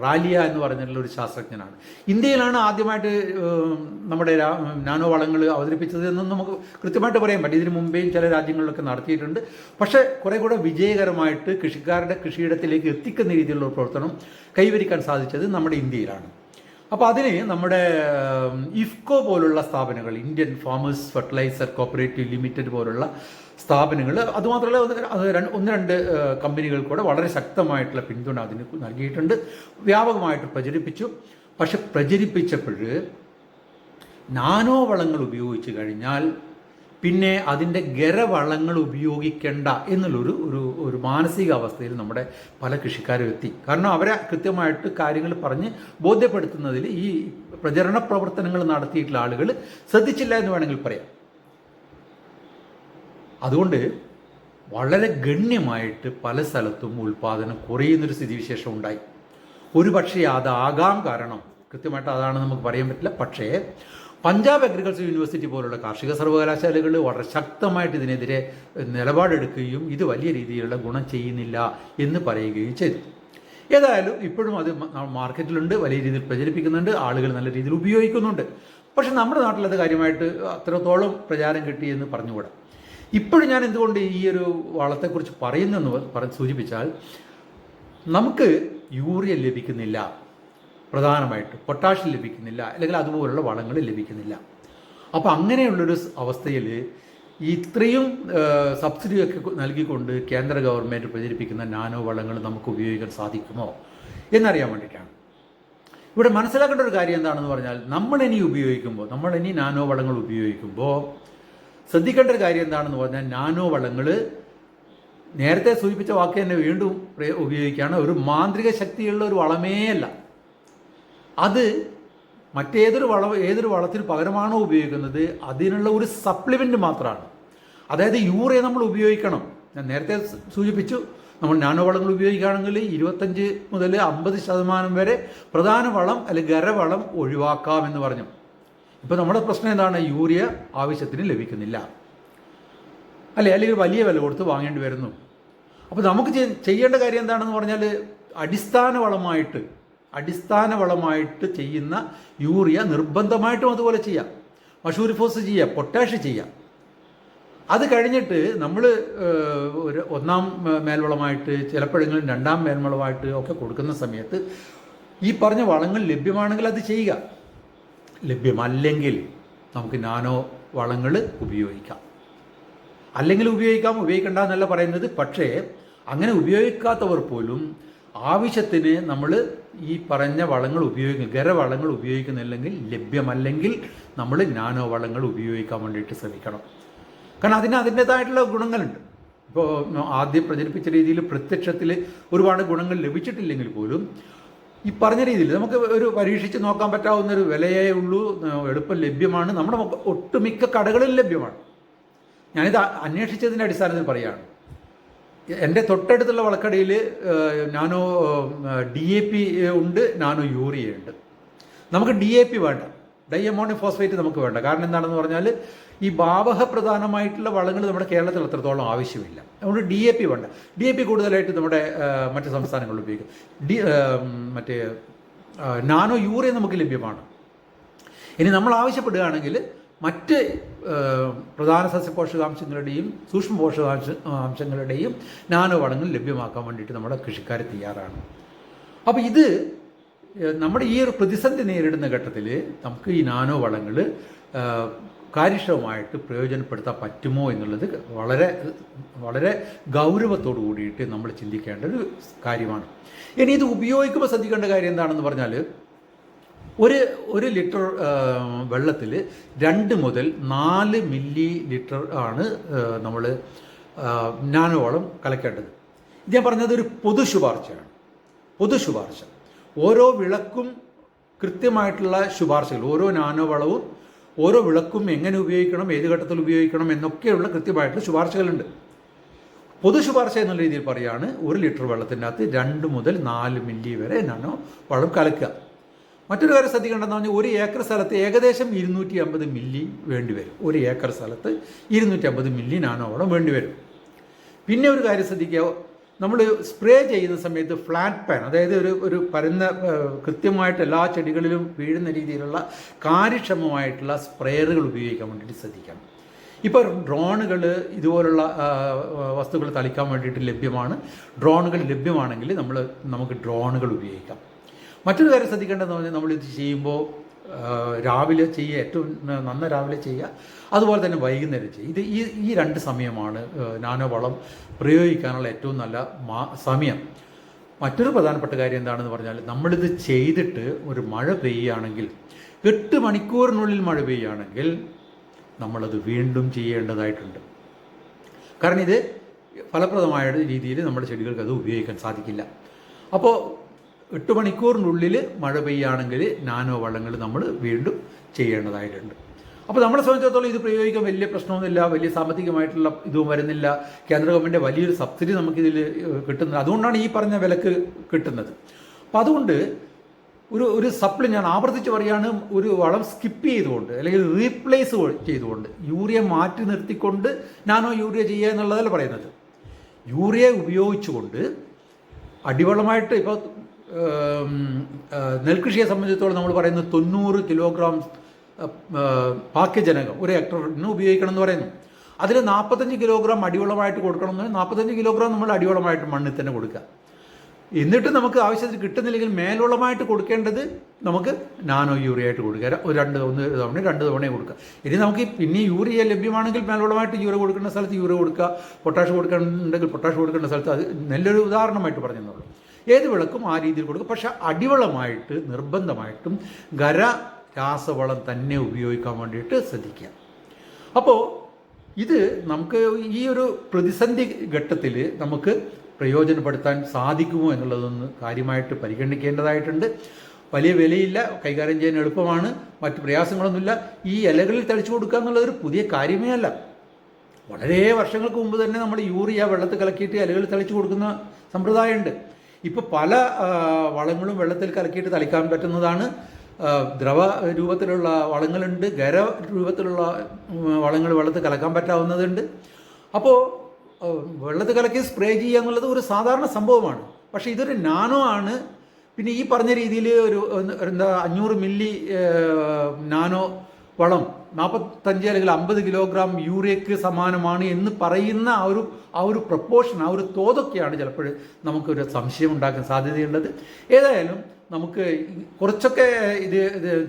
റാലിയ എന്ന് പറഞ്ഞിട്ടുള്ള ഒരു ശാസ്ത്രജ്ഞനാണ്. ഇന്ത്യയിലാണ് ആദ്യമായിട്ട് നമ്മുടെ നാനോ വളങ്ങൾ അവതരിപ്പിച്ചത് എന്നും നമുക്ക് കൃത്യമായിട്ട് പറയാൻ പറ്റും. ഇതിനു മുമ്പേയും ചില രാജ്യങ്ങളിലൊക്കെ നടത്തിയിട്ടുണ്ട്. പക്ഷേ കുറേ കൂടെ വിജയകരമായിട്ട് കൃഷിക്കാരുടെ കൃഷിയിടത്തിലേക്ക് എത്തിക്കുന്ന രീതിയിലുള്ള പ്രവർത്തനം കൈവരിക്കാൻ സാധിച്ചത് നമ്മുടെ ഇന്ത്യയിലാണ്. അപ്പോൾ അതിന് നമ്മുടെ ഇഫ്കോ പോലുള്ള സ്ഥാപനങ്ങൾ, Indian farmers fertiliser cooperative limited പോലുള്ള സ്ഥാപനങ്ങൾ, അതുമാത്രമല്ല ഒന്ന് രണ്ട് കമ്പനികൾ കൂടെ വളരെ ശക്തമായിട്ടുള്ള പിന്തുണ അതിന് നൽകിയിട്ടുണ്ട്, വ്യാപകമായിട്ട് പ്രചരിപ്പിച്ചു. പക്ഷെ പ്രചരിപ്പിച്ചപ്പോൾ നാനോ വളങ്ങൾ ഉപയോഗിച്ച് കഴിഞ്ഞാൽ പിന്നെ അതിൻ്റെ ഗരവളങ്ങൾ ഉപയോഗിക്കേണ്ട എന്നുള്ളൊരു ഒരു മാനസികാവസ്ഥയിൽ നമ്മുടെ പല കൃഷിക്കാരും എത്തി. കാരണം അവരെ കൃത്യമായിട്ട് കാര്യങ്ങൾ പറഞ്ഞ് ബോധ്യപ്പെടുത്തുന്നതിൽ ഈ പ്രചരണ പ്രവർത്തനങ്ങൾ നടത്തിയിട്ടുള്ള ആളുകൾ ശ്രദ്ധിച്ചില്ല എന്ന് വേണമെങ്കിൽ പറയാം. അതുകൊണ്ട് വളരെ ഗണ്യമായിട്ട് പല സ്ഥലത്തും ഉൽപ്പാദനം കുറയുന്നൊരു സ്ഥിതിവിശേഷം ഉണ്ടായി. ഒരു പക്ഷേ അതാകാം കാരണം, കൃത്യമായിട്ട് അതാണ് നമുക്ക് പറയാൻ പറ്റില്ല. പക്ഷേ പഞ്ചാബ് അഗ്രികൾച്ചർ യൂണിവേഴ്സിറ്റി പോലുള്ള കാർഷിക സർവകലാശാലകൾ വളരെ ശക്തമായിട്ട് ഇതിനെതിരെ നിലപാടെടുക്കുകയും ഇത് വലിയ രീതിയിലുള്ള ഗുണം ചെയ്യുന്നില്ല എന്ന് പറയുകയും ചെയ്തു. ഏതായാലും ഇപ്പോഴും അത് മാർക്കറ്റിലുണ്ട്, വലിയ രീതിയിൽ പ്രചരിപ്പിക്കുന്നുണ്ട്, ആളുകൾ നല്ല രീതിയിൽ ഉപയോഗിക്കുന്നുണ്ട്. പക്ഷെ നമ്മുടെ നാട്ടിലത് കാര്യമായിട്ട് അത്രത്തോളം പ്രചാരം കിട്ടി എന്ന് പറഞ്ഞുകൂടാ. ഇപ്പോഴും ഞാൻ എന്തുകൊണ്ട് ഈ ഒരു വളത്തെക്കുറിച്ച് പറയുന്നെന്ന് സൂചിപ്പിച്ചാൽ, നമുക്ക് യൂറിയ ലഭിക്കുന്നില്ല, പ്രധാനമായിട്ട് പൊട്ടാഷ്യം ലഭിക്കുന്നില്ല, അല്ലെങ്കിൽ അതുപോലുള്ള വളങ്ങൾ ലഭിക്കുന്നില്ല. അപ്പോൾ അങ്ങനെയുള്ളൊരു അവസ്ഥയിൽ ഇത്രയും സബ്സിഡിയൊക്കെ നൽകിക്കൊണ്ട് കേന്ദ്ര ഗവൺമെൻറ് പ്രചരിപ്പിക്കുന്ന നാനോ വളങ്ങൾ നമുക്ക് ഉപയോഗിക്കാൻ സാധിക്കുമോ എന്നറിയാൻ വേണ്ടിയിട്ടാണ്. ഇവിടെ മനസ്സിലാക്കേണ്ട ഒരു കാര്യം എന്താണെന്ന് പറഞ്ഞാൽ, നമ്മളിനി നാനോ വളങ്ങൾ ഉപയോഗിക്കുമ്പോൾ ശ്രദ്ധിക്കേണ്ട ഒരു കാര്യം എന്താണെന്ന് പറഞ്ഞാൽ, നാനോ വളങ്ങൾ നേരത്തെ സൂചിപ്പിച്ച വാക്ക് തന്നെ വീണ്ടും ഉപയോഗിക്കുകയാണ്, ഒരു മാന്ത്രിക ശക്തിയുള്ള ഒരു വളമേ അല്ല. അത് ഏതൊരു വളത്തിന് പകരമാണോ ഉപയോഗിക്കുന്നത് അതിനുള്ള ഒരു സപ്ലിമെൻ്റ് മാത്രമാണ്. അതായത് യൂറിയ നമ്മൾ ഉപയോഗിക്കണം. ഞാൻ നേരത്തെ സൂചിപ്പിച്ചു, നമ്മൾ നാനോ വളങ്ങൾ ഉപയോഗിക്കുകയാണെങ്കിൽ 25 മുതൽ 50% വരെ പ്രധാന വളം അല്ലെങ്കിൽ ഗരവളം ഒഴിവാക്കാമെന്ന് പറഞ്ഞു. ഇപ്പോൾ നമ്മുടെ പ്രശ്നം എന്താണ്? യൂറിയ ആവശ്യത്തിന് ലഭിക്കുന്നില്ല, അല്ലെങ്കിൽ വലിയ വില കൊടുത്ത് വാങ്ങേണ്ടി വരുന്നു. അപ്പോൾ നമുക്ക് ചെയ്യേണ്ട കാര്യം എന്താണെന്ന് പറഞ്ഞാൽ, അടിസ്ഥാന വളമായിട്ട് ചെയ്യുന്ന യൂറിയ നിർബന്ധമായിട്ടും അതുപോലെ ചെയ്യാം, മഷൂരിഫോസ് ചെയ്യാം, പൊട്ടാഷ് ചെയ്യാം. അത് കഴിഞ്ഞിട്ട് നമ്മൾ ഒരു ഒന്നാം മേൽവളമായിട്ട് ചിലപ്പോഴെങ്കിലും രണ്ടാം മേൽവളമായിട്ട് ഒക്കെ കൊടുക്കുന്ന സമയത്ത് ഈ പറഞ്ഞ വളങ്ങൾ ലഭ്യമാണെങ്കിൽ അത് ചെയ്യുക. ലഭ്യമല്ലെങ്കിൽ നമുക്ക് നാനോ വളങ്ങൾ ഉപയോഗിക്കാം. അല്ലെങ്കിൽ ഉപയോഗിക്കണ്ട എന്നല്ല പറയുന്നത്. പക്ഷേ അങ്ങനെ ഉപയോഗിക്കാത്തവർ പോലും ആവശ്യത്തിന് നമ്മൾ ഈ പറഞ്ഞ വളങ്ങൾ ഗരവളങ്ങൾ ഉപയോഗിക്കുന്നില്ലെങ്കിൽ, ലഭ്യമല്ലെങ്കിൽ നമ്മൾ നാനോ വളങ്ങൾ ഉപയോഗിക്കാൻ വേണ്ടിയിട്ട് ശ്രമിക്കണം. കാരണം അതിൻ്റേതായിട്ടുള്ള ഗുണങ്ങളുണ്ട്. ഇപ്പോൾ ആദ്യം പ്രചരിപ്പിച്ച രീതിയിൽ പ്രത്യക്ഷത്തിൽ ഒരുപാട് ഗുണങ്ങൾ ലഭിച്ചിട്ടില്ലെങ്കിൽ പോലും ഈ പറഞ്ഞ രീതിയിൽ നമുക്ക് ഒരു പരീക്ഷിച്ച് നോക്കാൻ പറ്റാവുന്ന ഒരു വിലയേ ഉള്ളൂ, എളുപ്പം ലഭ്യമാണ്, നമ്മുടെ ഒട്ടുമിക്ക കടകളിൽ ലഭ്യമാണ്. ഞാനിത് അന്വേഷിച്ചതിൻ്റെ അടിസ്ഥാനത്തിൽ പറയുകയാണ്. എൻ്റെ തൊട്ടടുത്തുള്ള വളക്കടയിൽ നാനോ DAP ഉണ്ട്, നാനോ യൂറിയ ഉണ്ട്. നമുക്ക് DAP വേണ്ട, ഡൈ അമോണിയം ഫോസ്ഫേറ്റ് നമുക്ക് വേണ്ട. കാരണം എന്താണെന്ന് പറഞ്ഞാൽ ഈ ഭാവഹ പ്രധാനമായിട്ടുള്ള വളങ്ങൾ നമ്മുടെ കേരളത്തിൽ അത്രത്തോളം ആവശ്യമില്ല. അതുകൊണ്ട് DAP വേണ്ട. DAP കൂടുതലായിട്ട് നമ്മുടെ മറ്റ് സംസ്ഥാനങ്ങളിൽ ഉപയോഗിക്കും. നാനോ യൂറിയ നമുക്ക് ലഭ്യമാണ്. ഇനി നമ്മൾ ആവശ്യപ്പെടുകയാണെങ്കിൽ മറ്റ് പ്രധാന സസ്യപോഷകാംശങ്ങളുടെയും സൂക്ഷ്മ അംശങ്ങളുടെയും നാനോ വളങ്ങൾ ലഭ്യമാക്കാൻ വേണ്ടിയിട്ട് നമ്മുടെ കൃഷിക്കാർ തയ്യാറാണ്. അപ്പോൾ ഇത് നമ്മുടെ ഈ ഒരു പ്രതിസന്ധി നേരിടുന്ന ഘട്ടത്തിൽ നമുക്ക് ഈ നാനോ വളങ്ങൾ കാര്യക്ഷമമായിട്ട് പ്രയോജനപ്പെടുത്താൻ പറ്റുമോ എന്നുള്ളത് വളരെ വളരെ ഗൗരവത്തോടു കൂടിയിട്ട് നമ്മൾ ചിന്തിക്കേണ്ട ഒരു കാര്യമാണ്. ഇനി ഇത് ഉപയോഗിക്കുമ്പോൾ ശ്രദ്ധിക്കേണ്ട കാര്യം എന്താണെന്ന് പറഞ്ഞാൽ, ഒരു ലിറ്റർ വെള്ളത്തിൽ 2 മുതൽ 4 മില്ലി ലിറ്റർ ആണ് നമ്മൾ നാനോ വളം കലക്കേണ്ടത്. ഇത് ഞാൻ പറഞ്ഞത് ഒരു പൊതു ശുപാർശ. ഓരോ വിളക്കും കൃത്യമായിട്ടുള്ള ശുപാർശകൾ, ഓരോ നാനോ വളവും ഓരോ വിളക്കും എങ്ങനെ ഉപയോഗിക്കണം, ഏത് ഘട്ടത്തിൽ ഉപയോഗിക്കണം എന്നൊക്കെയുള്ള കൃത്യമായിട്ടുള്ള ശുപാർശകളുണ്ട്. പൊതു ശുപാർശ എന്നുള്ള രീതിയിൽ പറയുകയാണ്, 1 ലിറ്റർ വെള്ളത്തിൻ്റെ അകത്ത് 2 മുതൽ 4 മില്ലി വരെ നാനോ വളം കലക്കുക. മറ്റൊരു കാര്യം ശ്രദ്ധിക്കേണ്ടതെന്ന് പറഞ്ഞാൽ, 1 ഏക്കർ സ്ഥലത്ത് ഏകദേശം 250 മില്ലി വേണ്ടിവരും. 1 ഏക്കർ സ്ഥലത്ത് 250 മില്ലി നാനോ വളം വേണ്ടിവരും. പിന്നെ ഒരു കാര്യം ശ്രദ്ധിക്കുക, നമ്മൾ സ്പ്രേ ചെയ്യുന്ന സമയത്ത് ഫ്ലാറ്റ് പാൻ, അതായത് ഒരു പരന്ന കൃത്യമായിട്ട് എല്ലാ ചെടികളിലും വീഴുന്ന രീതിയിലുള്ള കാര്യക്ഷമമായിട്ടുള്ള സ്പ്രേയറുകൾ ഉപയോഗിക്കാൻ വേണ്ടിയിട്ട് ശ്രദ്ധിക്കണം. ഇപ്പോൾ ഡ്രോണുകൾ ഇതുപോലുള്ള വസ്തുക്കൾ തളിക്കാൻ വേണ്ടിയിട്ട് ലഭ്യമാണ്. ഡ്രോണുകൾ ലഭ്യമാണെങ്കിൽ നമുക്ക് ഡ്രോണുകൾ ഉപയോഗിക്കാം. മറ്റൊരു കാര്യം ശ്രദ്ധിക്കേണ്ടതെന്ന് പറഞ്ഞാൽ, നമ്മളിത് ചെയ്യുമ്പോൾ രാവിലെ ചെയ്യുക, ഏറ്റവും നന്ന രാവിലെ ചെയ്യുക, അതുപോലെ തന്നെ വൈകുന്നേരം ചെയ്യുക. ഇത് ഈ 2 സമയമാണ് നാനോ വളം പ്രയോഗിക്കാനുള്ള ഏറ്റവും നല്ല സമയം. മറ്റൊരു പ്രധാനപ്പെട്ട കാര്യം എന്താണെന്ന് പറഞ്ഞാൽ, നമ്മളിത് ചെയ്തിട്ട് ഒരു മഴ പെയ്യുകയാണെങ്കിൽ, 8 മണിക്കൂറിനുള്ളിൽ മഴ പെയ്യുകയാണെങ്കിൽ നമ്മളത് വീണ്ടും ചെയ്യേണ്ടതായിട്ടുണ്ട്. കാരണം ഇത് ഫലപ്രദമായ രീതിയിൽ നമ്മുടെ ചെടികൾക്ക് അത് ഉപയോഗിക്കാൻ സാധിക്കില്ല. അപ്പോൾ 8 മണിക്കൂറിനുള്ളിൽ മഴ പെയ്യുകയാണെങ്കിൽ നാനോ വള്ളങ്ങൾ നമ്മൾ വീണ്ടും ചെയ്യേണ്ടതായിട്ടുണ്ട്. അപ്പോൾ നമ്മളെ സംബന്ധിച്ചിടത്തോളം ഇത് പ്രയോഗിക്കാൻ വലിയ പ്രശ്നമൊന്നുമില്ല, വലിയ സാമ്പത്തികമായിട്ടുള്ള ഇതും വരുന്നില്ല. കേന്ദ്ര ഗവൺമെൻറ് വലിയൊരു സബ്സിഡി നമുക്കിതിൽ കിട്ടുന്നത്, അതുകൊണ്ടാണ് ഈ പറഞ്ഞ വിലക്ക് കിട്ടുന്നത്. അപ്പോൾ അതുകൊണ്ട് ഒരു സപ്ലി, ഞാൻ ആവർത്തിച്ച് പറയുകയാണ്, ഒരു വളം സ്കിപ്പ് ചെയ്തുകൊണ്ട് അല്ലെങ്കിൽ റീപ്ലേസ് ചെയ്തുകൊണ്ട്, യൂറിയ മാറ്റി നിർത്തിക്കൊണ്ട് നാനോ യൂറിയ ചെയ്യുക എന്നുള്ളതല്ല പറയുന്നത്. യൂറിയ ഉപയോഗിച്ചുകൊണ്ട് അടിവളമായിട്ട്, ഇപ്പോൾ നെൽകൃഷിയെ സംബന്ധിച്ചിടത്തോളം നമ്മൾ പറയുന്നത് 90 കിലോഗ്രാം പാക്യജനകം 1 ഹെക്ടറിന് ഉപയോഗിക്കണം എന്ന് പറയുന്നു. അതിൽ 45 കിലോഗ്രാം അടിവളമായിട്ട് കൊടുക്കണമെന്ന്, 45 കിലോഗ്രാം നമ്മൾ അടിവളമായിട്ട് മണ്ണിൽ തന്നെ കൊടുക്കുക. എന്നിട്ട് നമുക്ക് ആവശ്യത്തിന് കിട്ടുന്നില്ലെങ്കിൽ മേൽവളമായിട്ട് കൊടുക്കേണ്ടത് നമുക്ക് നാനോ യൂറിയ ആയിട്ട് കൊടുക്കുക. 2 തവണ കൊടുക്കുക. ഇനി നമുക്ക് പിന്നെ യൂറിയ ലഭ്യമാണെങ്കിൽ മേൽവളമായിട്ട് യൂറിയ കൊടുക്കേണ്ട സ്ഥലത്ത് യൂറിയ കൊടുക്കുക, പൊട്ടാഷ് കൊടുക്കേണ്ടെങ്കിൽ പൊട്ടാഷ് കൊടുക്കേണ്ട സ്ഥലത്ത്. അത് നല്ലൊരു ഉദാഹരണമായിട്ട് പറഞ്ഞെന്നുള്ളൂ. ഏത് വിളക്കും ആ രീതിയിൽ കൊടുക്കുക. പക്ഷേ അടിവളമായിട്ട് നിർബന്ധമായിട്ടും രാസവളം തന്നെ ഉപയോഗിക്കാൻ വേണ്ടിയിട്ട് ശ്രദ്ധിക്കുക. അപ്പോൾ ഇത് നമുക്ക് ഈ ഒരു പ്രതിസന്ധി ഘട്ടത്തിൽ നമുക്ക് പ്രയോജനപ്പെടുത്താൻ സാധിക്കുമോ എന്നുള്ളതൊന്ന് കാര്യമായിട്ട് പരിഗണിക്കേണ്ടതായിട്ടുണ്ട്. വലിയ വിലയില്ല, കൈകാര്യം ചെയ്യാൻ എളുപ്പമാണ്, മറ്റ് പ്രയാസങ്ങളൊന്നുമില്ല. ഈ ഇലകളിൽ തളിച്ചു കൊടുക്കുക എന്നുള്ളതൊരു പുതിയ കാര്യമേ അല്ല. വളരെ വർഷങ്ങൾക്ക് മുമ്പ് തന്നെ നമ്മൾ യൂറിയ വെള്ളത്തിൽ കലക്കിയിട്ട് ഇലകളിൽ തളിച്ചു കൊടുക്കുന്ന സമ്പ്രദായമുണ്ട്. ഇപ്പോൾ പല വളങ്ങളും വെള്ളത്തിൽ കലക്കിയിട്ട് തളിക്കാൻ പറ്റുന്നതാണ്. ദ്രവ രൂപത്തിലുള്ള വളങ്ങളുണ്ട്, ഖര രൂപത്തിലുള്ള വളങ്ങൾ വെള്ളത്തിൽ കലക്കാൻ പറ്റാവുന്നതുണ്ട്. അപ്പോൾ വെള്ളത്തിൽ കലക്കി സ്പ്രേ ചെയ്യുക എന്നുള്ളത് ഒരു സാധാരണ സംഭവമാണ്. പക്ഷേ ഇതൊരു നാനോ ആണ്. പിന്നെ ഈ പറഞ്ഞ രീതിയിൽ ഒരു 500 മില്ലി നാനോ വളം 45 അല്ലെങ്കിൽ 50 കിലോഗ്രാം യൂറിയക്ക് സമാനമാണ് എന്ന് പറയുന്ന ആ ഒരു പ്രപ്പോർഷൻ, ആ ഒരു തോതൊക്കെയാണ് ചിലപ്പോൾ നമുക്കൊരു സംശയം ഉണ്ടാക്കാൻ സാധ്യതയുള്ളത്. ഏതായാലും നമുക്ക് കുറച്ചൊക്കെ ഇത്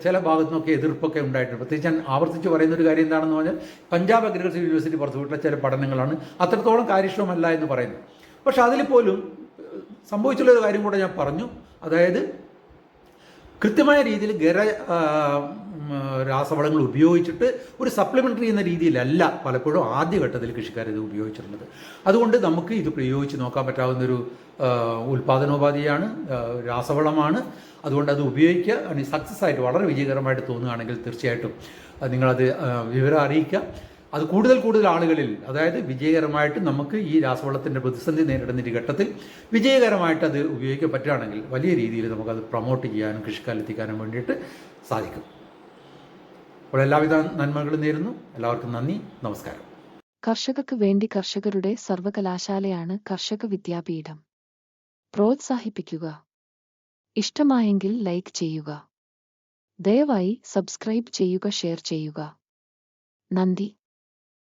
ചില ഭാഗത്തു നിന്നൊക്കെ എതിർപ്പൊക്കെ ഉണ്ടായിട്ടുണ്ട്. പ്രത്യേകിച്ച് ഞാൻ ആവർത്തിച്ച് പറയുന്ന ഒരു കാര്യം എന്താണെന്ന് പറഞ്ഞാൽ, പഞ്ചാബ് അഗ്രികൾച്ചർ യൂണിവേഴ്സിറ്റി പുറത്തുവിട്ടുള്ള ചില പഠനങ്ങളാണ് അത്രത്തോളം കാര്യക്ഷമമല്ല എന്ന് പറയുന്നത്. പക്ഷെ അതിൽ പോലും സംഭവിച്ചുള്ളൊരു കാര്യം കൂടെ ഞാൻ പറഞ്ഞു. അതായത് കൃത്യമായ രീതിയിൽ രാസവളങ്ങൾ ഉപയോഗിച്ചിട്ട് ഒരു സപ്ലിമെൻ്ററി എന്ന രീതിയിലല്ല പലപ്പോഴും ആദ്യഘട്ടത്തിൽ കൃഷിക്കാരിത് ഉപയോഗിച്ചിട്ടുള്ളത്. അതുകൊണ്ട് നമുക്ക് ഇത് പ്രയോഗിച്ച് നോക്കാൻ പറ്റാവുന്നൊരു ഉൽപ്പാദനോപാധിയാണ്, രാസവളമാണ്. അതുകൊണ്ട് അത് ഉപയോഗിക്കുക. സക്സസ് ആയിട്ട് വളരെ വിജയകരമായിട്ട് തോന്നുകയാണെങ്കിൽ തീർച്ചയായിട്ടും നിങ്ങളത് വിവരം അറിയിക്കുക. അത് കൂടുതൽ ആളുകളിൽ, അതായത് വിജയകരമായിട്ട് നമുക്ക് ഈ രാസവളത്തിൻ്റെ പ്രതിസന്ധി നേരിടുന്ന ഈ ഘട്ടത്തിൽ വിജയകരമായിട്ട് അത് ഉപയോഗിക്കാൻ പറ്റുകയാണെങ്കിൽ വലിയ രീതിയിൽ നമുക്കത് പ്രൊമോട്ട് ചെയ്യാനും കൃഷിക്കാരെത്തിക്കാനും വേണ്ടിയിട്ട് സാധിക്കും. അപ്പോൾ എല്ലാവിധ നന്മകളും നേരുന്നു. എല്ലാവർക്കും നന്ദി, നമസ്കാരം. കർഷകർക്ക് വേണ്ടി കർഷകരുടെ സർവകലാശാലയാണ് കർഷക വിദ്യാപീഠം. പ്രോത്സാഹിപ്പിക്കുക. ഇഷ്ടമായെങ്കിൽ ലൈക്ക് ചെയ്യുക. ദയവായി സബ്സ്ക്രൈബ് ചെയ്യുക, ഷെയർ ചെയ്യുക. നന്ദി.